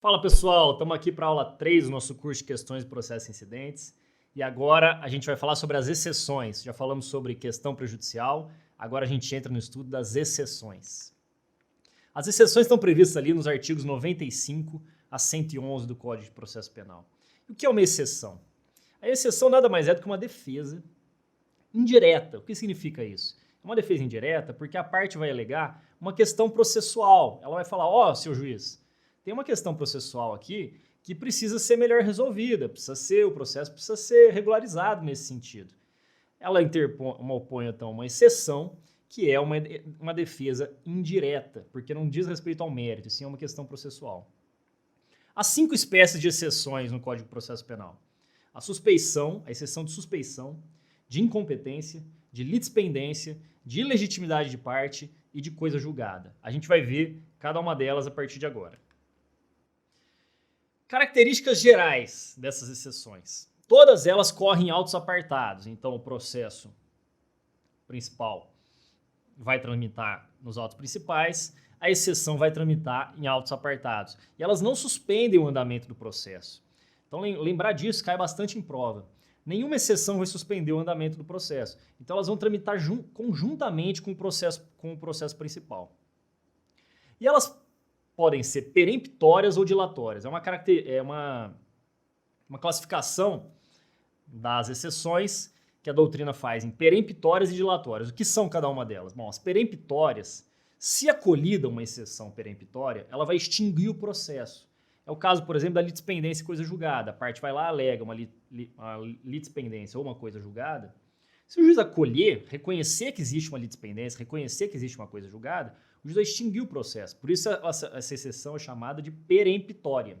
Fala pessoal, estamos aqui para a aula 3 do nosso curso de questões de processos e incidentes. E agora a gente vai falar sobre as exceções. Já falamos sobre questão prejudicial, agora a gente entra no estudo das exceções. As exceções estão previstas ali nos artigos 95 a 111 do Código de Processo Penal. E o que é uma exceção? A exceção nada mais é do que uma defesa indireta. O que significa isso? É uma defesa indireta porque a parte vai alegar uma questão processual. Ela vai falar, ó, seu juiz, tem uma questão processual aqui que precisa ser melhor resolvida, o processo precisa ser regularizado nesse sentido. Ela opõe, então, uma exceção, que é uma defesa indireta, porque não diz respeito ao mérito, sim é uma questão processual. Há 5 espécies de exceções no Código de Processo Penal. A suspeição, a exceção de suspeição, de incompetência, de litispendência, de ilegitimidade de parte e de coisa julgada. A gente vai ver cada uma delas a partir de agora. Características gerais dessas exceções. Todas elas correm em autos apartados, então o processo principal vai tramitar nos autos principais, a exceção vai tramitar em autos apartados. E elas não suspendem o andamento do processo. Então lembrar disso cai bastante em prova. Nenhuma exceção vai suspender o andamento do processo. Então elas vão tramitar conjuntamente com o processo principal. E elas podem ser peremptórias ou dilatórias. É uma classificação das exceções que a doutrina faz em peremptórias e dilatórias. O que são cada uma delas? Bom, as peremptórias, se acolhida uma exceção peremptória, ela vai extinguir o processo. É o caso, por exemplo, da litispendência e coisa julgada. A parte vai lá, alega uma litispendência ou uma coisa julgada. Se o juiz acolher, reconhecer que existe uma litispendência, reconhecer que existe uma coisa julgada, o juiz vai extinguir o processo. Por isso essa exceção é chamada de peremptória.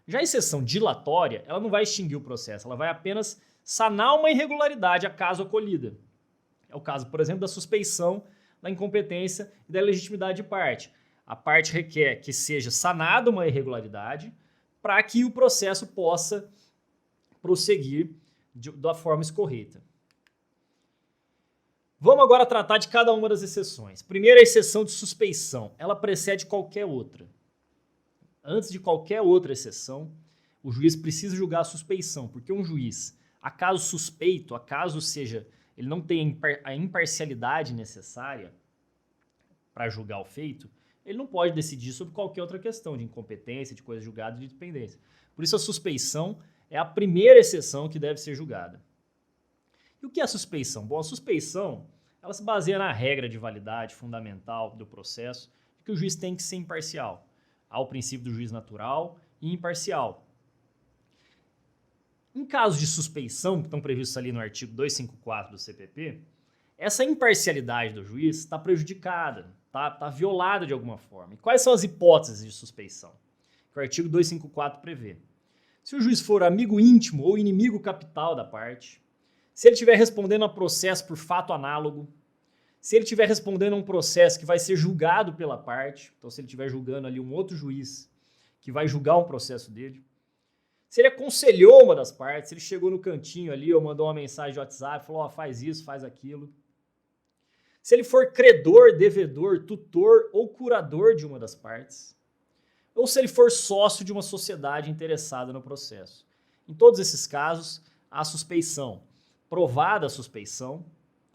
Já a exceção dilatória, ela não vai extinguir o processo, ela vai apenas sanar uma irregularidade acaso acolhida. É o caso, por exemplo, da suspeição, da incompetência e da legitimidade de parte. A parte requer que seja sanada uma irregularidade para que o processo possa prosseguir da forma escorreta. Vamos agora tratar de cada uma das exceções. Primeiro, a exceção de suspeição. Ela precede qualquer outra. Antes de qualquer outra exceção, o juiz precisa julgar a suspeição, porque um juiz, acaso suspeito, acaso seja, ele não tem a imparcialidade necessária para julgar o feito, ele não pode decidir sobre qualquer outra questão de incompetência, de coisa julgada, de dependência. Por isso a suspeição é a primeira exceção que deve ser julgada. E o que é a suspeição? Bom, a suspeição, ela se baseia na regra de validade fundamental do processo, de que o juiz tem que ser imparcial. Há o princípio do juiz natural e imparcial. Em casos de suspeição, que estão previstos ali no artigo 254 do CPP, essa imparcialidade do juiz está prejudicada, está violada de alguma forma. E quais são as hipóteses de suspeição que o artigo 254 prevê? Se o juiz for amigo íntimo ou inimigo capital da parte, se ele estiver respondendo a processo por fato análogo, se ele estiver respondendo a um processo que vai ser julgado pela parte, então se ele estiver julgando ali um outro juiz que vai julgar um processo dele, se ele aconselhou uma das partes, se ele chegou no cantinho ali ou mandou uma mensagem de WhatsApp, falou, faz isso, faz aquilo, se ele for credor, devedor, tutor ou curador de uma das partes, ou se ele for sócio de uma sociedade interessada no processo. Em todos esses casos, há suspeição. Provada a suspeição,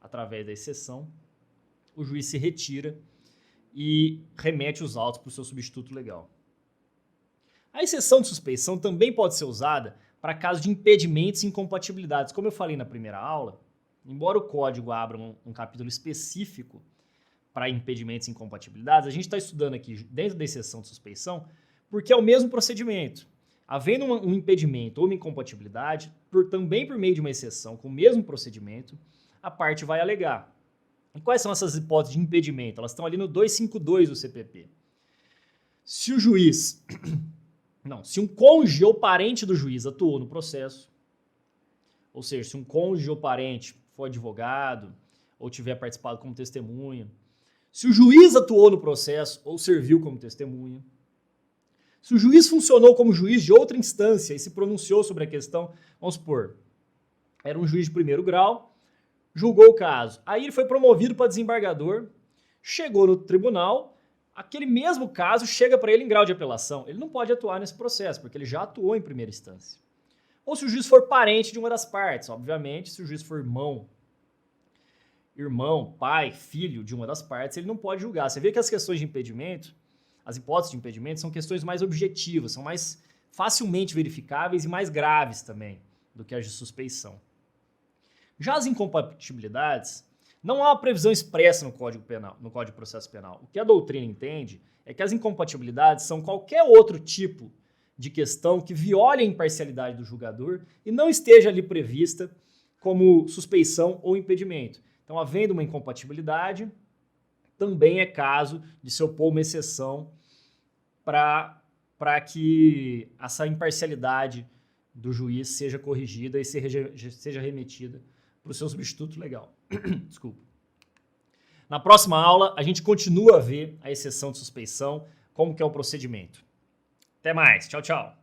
através da exceção, o juiz se retira e remete os autos para o seu substituto legal. A exceção de suspeição também pode ser usada para casos de impedimentos e incompatibilidades. Como eu falei na primeira aula, embora o código abra um capítulo específico para impedimentos e incompatibilidades, a gente está estudando aqui dentro da exceção de suspeição porque é o mesmo procedimento. Havendo um impedimento ou uma incompatibilidade, também por meio de uma exceção com o mesmo procedimento, a parte vai alegar. E quais são essas hipóteses de impedimento? Elas estão ali no 252 do CPP. Se o juiz... se um cônjuge ou parente do juiz atuou no processo, ou seja, se um cônjuge ou parente for advogado ou tiver participado como testemunha, se o juiz atuou no processo ou serviu como testemunha, se o juiz funcionou como juiz de outra instância e se pronunciou sobre a questão, vamos supor, era um juiz de primeiro grau, julgou o caso. Aí ele foi promovido para desembargador, chegou no tribunal, aquele mesmo caso chega para ele em grau de apelação. Ele não pode atuar nesse processo, porque ele já atuou em primeira instância. Ou se o juiz for parente de uma das partes, obviamente, se o juiz for irmão, pai, filho de uma das partes, ele não pode julgar. Você vê que as questões de impedimento, as hipóteses de impedimento, são questões mais objetivas, são mais facilmente verificáveis e mais graves também do que as de suspeição. Já as incompatibilidades, não há uma previsão expressa no Código Penal, no Código de Processo Penal. O que a doutrina entende é que as incompatibilidades são qualquer outro tipo de questão que viole a imparcialidade do julgador e não esteja ali prevista como suspeição ou impedimento. Então, havendo uma incompatibilidade, também é caso de se opor uma exceção para que essa imparcialidade do juiz seja corrigida e seja remetida para o seu substituto legal. Desculpa. Na próxima aula, a gente continua a ver a exceção de suspeição, como que é o procedimento. Até mais. Tchau, tchau.